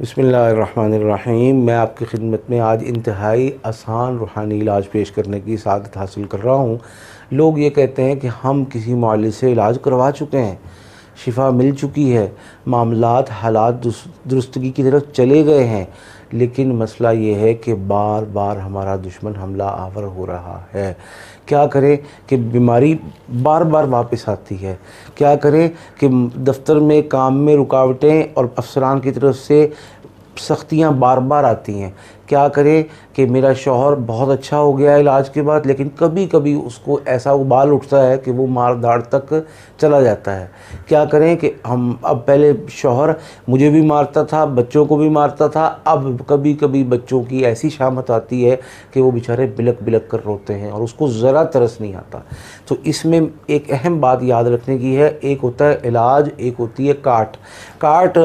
बिस्मिल्लाहिर्रहमानिर्रहीम। मैं आपकी खिदमत में आज इंतहाई आसान रूहानी इलाज पेश करने की सआदत हासिल कर रहा हूँ। लोग ये कहते हैं कि हम किसी मुअल्लिज से इलाज करवा चुके हैं, शिफा मिल चुकी है, मामलात हालात दुरुस्तगी की तरफ चले गए हैं, लेकिन मसला ये है कि बार बार हमारा दुश्मन हमला आवर हो रहा है। क्या करें कि बीमारी बार बार वापस आती है। क्या करें कि दफ्तर में काम में रुकावटें और अफसरान की तरफ से सख्तियाँ बार बार आती हैं। क्या करें कि मेरा शौहर बहुत अच्छा हो गया इलाज के बाद, लेकिन कभी कभी उसको ऐसा उबाल उठता है कि वो मार धाड़ तक चला जाता है। क्या करें कि हम अब पहले शौहर मुझे भी मारता था, बच्चों को भी मारता था, अब कभी कभी बच्चों की ऐसी शामत आती है कि वो बेचारे बिलक बिलक कर रोते हैं और उसको ज़रा तरस नहीं आता। तो इसमें एक अहम बात याद रखने की है, एक होता है इलाज, एक होती है काट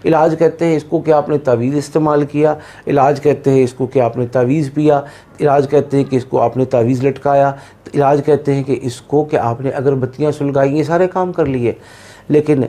इलाज कहते हैं इसको कि आपने तावीज़ इस्तेमाल किया, इलाज कहते हैं इसको कि आपने तावीज़ पिया, इलाज कहते हैं कि इसको आपने तावीज़ लटकाया, इलाज कहते हैं कि इसको कि आपने अगरबत्तियाँ सुलगाई, ये सारे काम कर लिए। लेकिन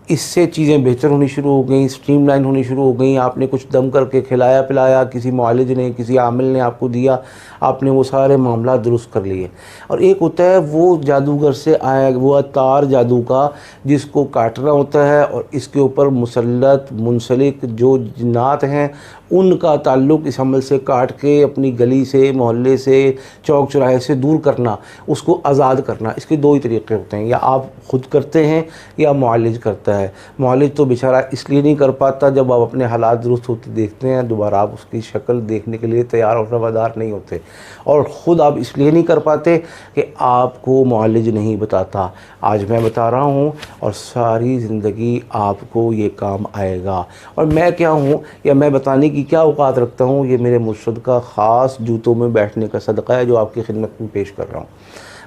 इससे चीज़ें बेहतर होनी शुरू हो गई, स्ट्रीमलाइन होनी शुरू हो गई। आपने कुछ दम करके खिलाया पिलाया, किसी मुआलिज ने, किसी आमिल ने आपको दिया, आपने वो सारे मामला दुरुस्त कर लिए। और एक होता है वो जादूगर से आया वो तार जादू का, जिसको काटना होता है और इसके ऊपर मुसल्लत मुंसलिक जो जिन्नात हैं उनका ताल्लुक़ इस अमल से काट के अपनी गली से, मोहल्ले से, चौक चौराहे से दूर करना, उसको आज़ाद करना। इसके दो ही तरीक़े होते हैं, या आप ख़ुद करते हैं या मुआलिज करता है। मुआलिज तो बेचारा इसलिए नहीं कर पाता, जब आप अपने हालात दुरुस्त होते देखते हैं दोबारा आप उसकी शक्ल देखने के लिए तैयार और रवादार नहीं होते, और ख़ुद आप इसलिए नहीं कर पाते कि आपको मुआलिज नहीं बताता। आज मैं बता रहा हूँ और सारी ज़िंदगी आपको ये काम आएगा। और मैं क्या हूँ या मैं बताने की क्या औकात रखता हूँ, ये मेरे मुर्शिद का ख़ास जूतों में बैठने का सदक़ा है जो आपकी खिदमत में पेश कर रहा हूँ।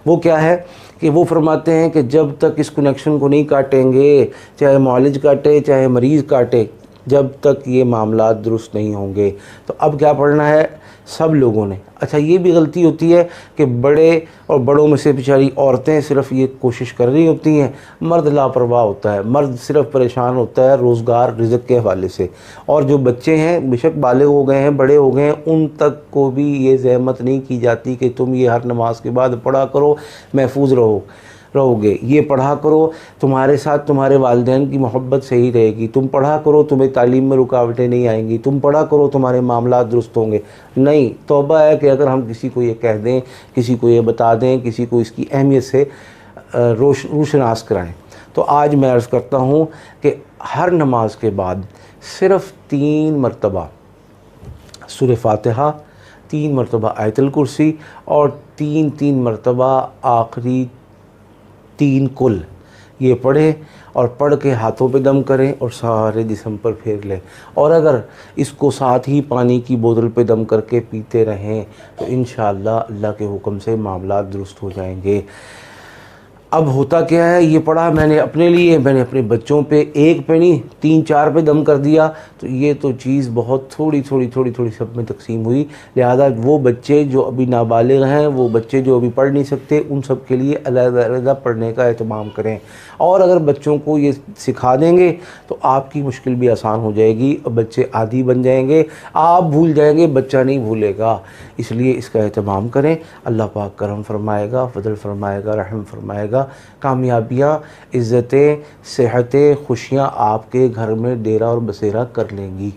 वो क्या है कि वो फरमाते हैं कि जब तक इस कनेक्शन को नहीं काटेंगे, चाहे मुआलिज काटे चाहे मरीज़ काटे, जब तक ये मामलात दुरुस्त नहीं होंगे। तो अब क्या पढ़ना है सब लोगों ने। अच्छा, ये भी गलती होती है कि बड़े और बड़ों में से बेचारी औरतें सिर्फ़ ये कोशिश कर रही होती हैं, मर्द लापरवाह होता है, मर्द सिर्फ़ परेशान होता है रोज़गार रिज़्क़ के हवाले से। और जो बच्चे हैं बेशक बालिग़ हो गए हैं, बड़े हो गए हैं, उन तक को भी ये ज़हमत नहीं की जाती कि तुम ये हर नमाज के बाद पढ़ा करो, महफूज रहोगे, ये पढ़ा करो, तुम्हारे साथ तुम्हारे वालिदैन की मोहब्बत सही रहेगी, तुम पढ़ा करो, तुम्हें तालीम में रुकावटें नहीं आएंगी, तुम पढ़ा करो, तुम्हारे मामलात दुरुस्त होंगे। नहीं, तौबा है कि अगर हम किसी को ये कह दें, किसी को ये बता दें, किसी को इसकी अहमियत से रोशनास कराएं। तो आज मैं अर्ज़ करता हूँ कि हर नमाज के बाद सिर्फ़ 3 मरतबा सूरह फातिहा, 3 मरतबा आयतुल कुर्सी और 3 मरतबा आखिरी 3 कुल ये पढ़ें, और पढ़ के हाथों पे दम करें और सारे जिस्म पर फेर लें। और अगर इसको साथ ही पानी की बोतल पे दम करके पीते रहें तो इंशाअल्लाह अल्लाह के हुक्म से मामलात दुरुस्त हो जाएंगे। अब होता क्या है, ये पढ़ा मैंने अपने लिए, मैंने अपने बच्चों पे, एक पे नहीं 3-4 पे दम कर दिया, तो ये तो चीज़ बहुत थोड़ी सब में तकसीम हुई। लिहाजा वो बच्चे जो अभी नाबालिग हैं, वो बच्चे जो अभी पढ़ नहीं सकते, उन सब के लिए अलग-अलग पढ़ने का एहतमाम करें। और अगर बच्चों को ये सिखा देंगे तो आपकी मुश्किल भी आसान हो जाएगी और बच्चे आदी बन जाएंगे। आप भूल जाएंगे, बच्चा नहीं भूलेगा। इसलिए इसका एहतमाम करें, अल्लाह पाक करम फरमाएगा, फजल फरमाएगा, रहम फरमाएगा। कामयाबियाँ, इज़्ज़तें, सेहतें, खुशियाँ आपके घर में डेरा और बसेरा कर लेंगी।